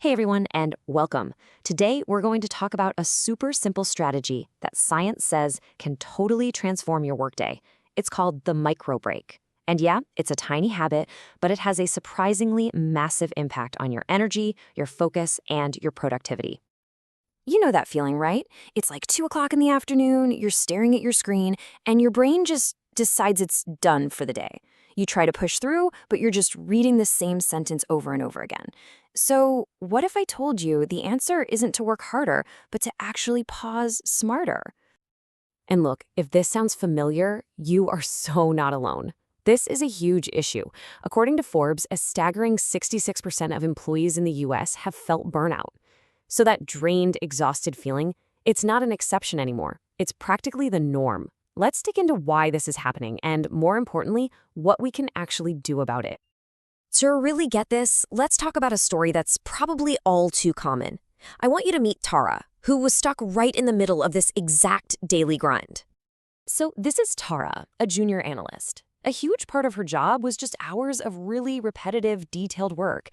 Hey everyone, and welcome. Today we're going to talk about a super simple strategy that science says can totally transform your workday. It's called the micro break. And yeah, it's a tiny habit, but it has a surprisingly massive impact on your energy, your focus, and your productivity. You know that feeling, right? It's like 2 o'clock in the afternoon, you're staring at your screen, and your brain just decides it's done for the day. You try to push through, but you're just reading the same sentence over and over again. So, what if I told you the answer isn't to work harder, but to actually pause smarter? And look, if this sounds familiar, you are so not alone. This is a huge issue. According to Forbes, a staggering 66% of employees in the US have felt burnout. So that drained, exhausted feeling, it's not an exception anymore. It's practically the norm. Let's dig into why this is happening and, more importantly, what we can actually do about it. To really get this, let's talk about a story that's probably all too common. I want you to meet Tara, who was stuck right in the middle of this exact daily grind. So this is Tara, a junior analyst. A huge part of her job was just hours of really repetitive, detailed work,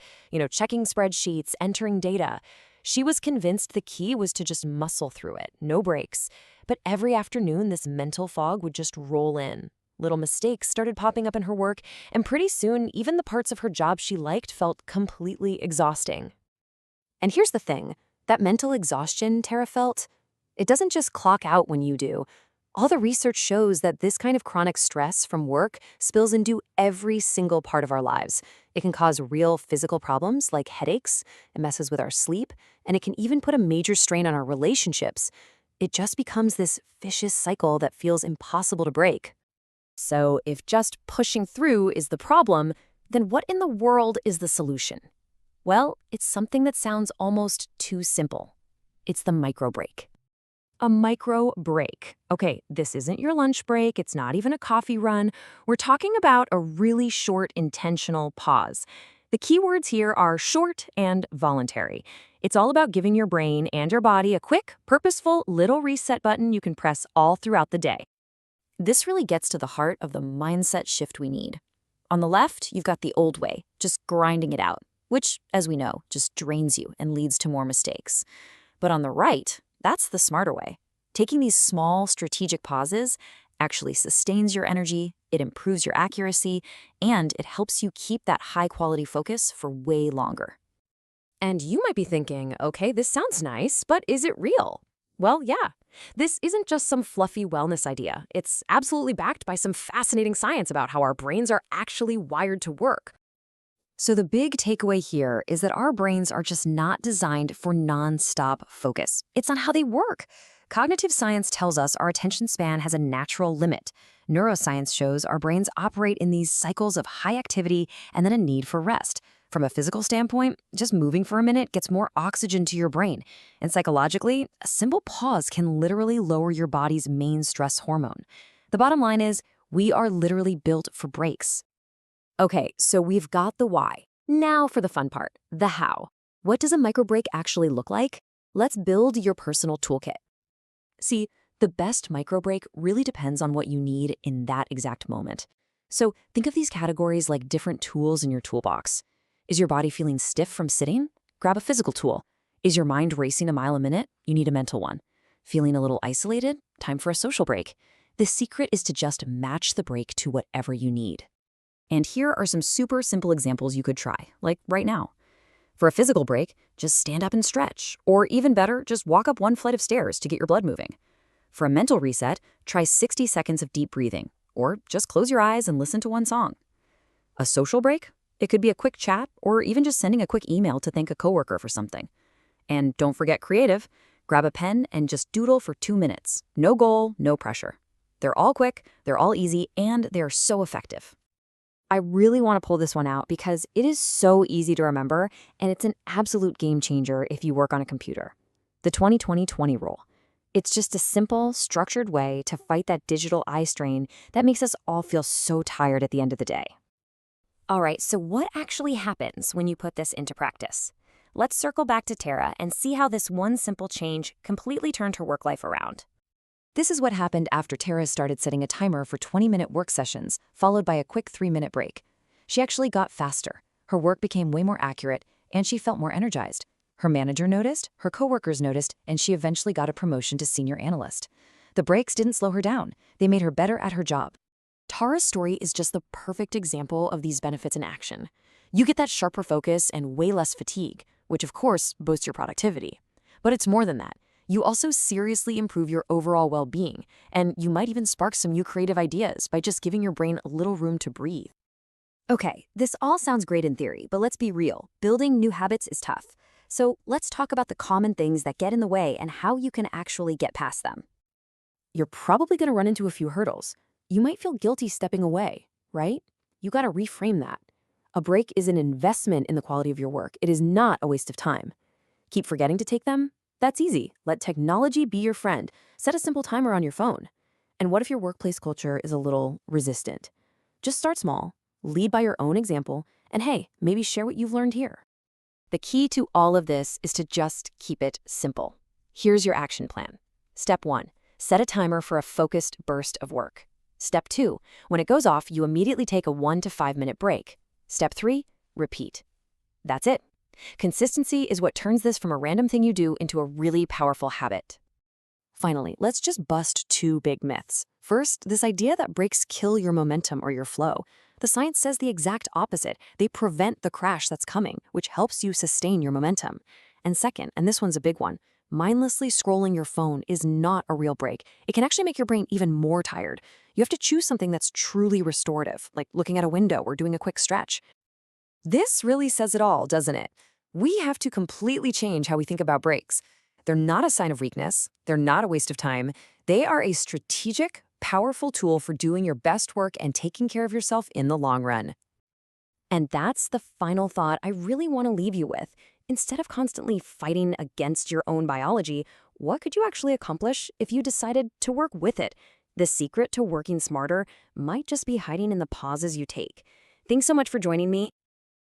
checking spreadsheets, entering data. She was convinced the key was to just muscle through it, no breaks. But every afternoon, this mental fog would just roll in. Little mistakes started popping up in her work, and pretty soon, even the parts of her job she liked felt completely exhausting. And here's the thing, that mental exhaustion Tara felt, it doesn't just clock out when you do. All the research shows that this kind of chronic stress from work spills into every single part of our lives. It can cause real physical problems like headaches, it messes with our sleep, and it can even put a major strain on our relationships. It just becomes this vicious cycle that feels impossible to break. So if just pushing through is the problem, then what in the world is the solution? Well, it's something that sounds almost too simple. It's the micro break. A micro break. Okay, this isn't your lunch break. It's not even a coffee run. We're talking about a really short, intentional pause. The key words here are short and voluntary. It's all about giving your brain and your body a quick, purposeful little reset button you can press all throughout the day. This really gets to the heart of the mindset shift we need. On the left, you've got the old way, just grinding it out, which, as we know, just drains you and leads to more mistakes. But on the right, that's the smarter way. Taking these small, strategic pauses actually sustains your energy, it improves your accuracy, and it helps you keep that high-quality focus for way longer. And you might be thinking, okay, this sounds nice, but is it real? Well, yeah. This isn't just some fluffy wellness idea. It's absolutely backed by some fascinating science about how our brains are actually wired to work. So the big takeaway here is that our brains are just not designed for non-stop focus. It's not how they work. Cognitive science tells us our attention span has a natural limit. Neuroscience shows our brains operate in these cycles of high activity and then a need for rest. From a physical standpoint, just moving for a minute gets more oxygen to your brain. And psychologically, a simple pause can literally lower your body's main stress hormone. The bottom line is, we are literally built for breaks. Okay, so we've got the why. Now for the fun part, the how. What does a micro break actually look like? Let's build your personal toolkit. See, the best micro break really depends on what you need in that exact moment. So think of these categories like different tools in your toolbox. Is your body feeling stiff from sitting? Grab a physical tool. Is your mind racing a mile a minute? You need a mental one. Feeling a little isolated? Time for a social break. The secret is to just match the break to whatever you need. And here are some super simple examples you could try, like right now. For a physical break, just stand up and stretch, or even better, just walk up one flight of stairs to get your blood moving. For a mental reset, try 60 seconds of deep breathing, or just close your eyes and listen to one song. A social break? It could be a quick chat, or even just sending a quick email to thank a coworker for something. And don't forget creative. Grab a pen and just doodle for 2 minutes. No goal, no pressure. They're all quick, they're all easy, and they're so effective. I really want to pull this one out because it is so easy to remember, and it's an absolute game changer if you work on a computer. The 20-20-20 rule. It's just a simple, structured way to fight that digital eye strain that makes us all feel so tired at the end of the day. All right, so what actually happens when you put this into practice? Let's circle back to Tara and see how this one simple change completely turned her work life around. This is what happened after Tara started setting a timer for 20-minute work sessions, followed by a quick 3-minute break. She actually got faster. Her work became way more accurate, and she felt more energized. Her manager noticed, her coworkers noticed, and she eventually got a promotion to senior analyst. The breaks didn't slow her down. They made her better at her job. Tara's story is just the perfect example of these benefits in action. You get that sharper focus and way less fatigue, which of course boosts your productivity. But it's more than that. You also seriously improve your overall well-being, and you might even spark some new creative ideas by just giving your brain a little room to breathe. Okay, this all sounds great in theory, but let's be real. Building new habits is tough. So let's talk about the common things that get in the way and how you can actually get past them. You're probably going to run into a few hurdles. You might feel guilty stepping away, right? You got to reframe that. A break is an investment in the quality of your work. It is not a waste of time. Keep forgetting to take them? That's easy. Let technology be your friend. Set a simple timer on your phone. And what if your workplace culture is a little resistant? Just start small, lead by your own example, and hey, maybe share what you've learned here. The key to all of this is to just keep it simple. Here's your action plan. Step 1, set a timer for a focused burst of work. Step 2, when it goes off, you immediately take a 1 to 5 minute break. Step 3, repeat. That's it. Consistency is what turns this from a random thing you do into a really powerful habit. Finally, let's just bust 2 big myths. First, this idea that breaks kill your momentum or your flow. The science says the exact opposite. They prevent the crash that's coming, which helps you sustain your momentum. And second, and this one's a big one, mindlessly scrolling your phone is not a real break. It can actually make your brain even more tired. You have to choose something that's truly restorative, like looking at a window or doing a quick stretch. This really says it all, doesn't it? We have to completely change how we think about breaks. They're not a sign of weakness. They're not a waste of time. They are a strategic, powerful tool for doing your best work and taking care of yourself in the long run. And that's the final thought I really want to leave you with. Instead of constantly fighting against your own biology, what could you actually accomplish if you decided to work with it? The secret to working smarter might just be hiding in the pauses you take. Thanks so much for joining me.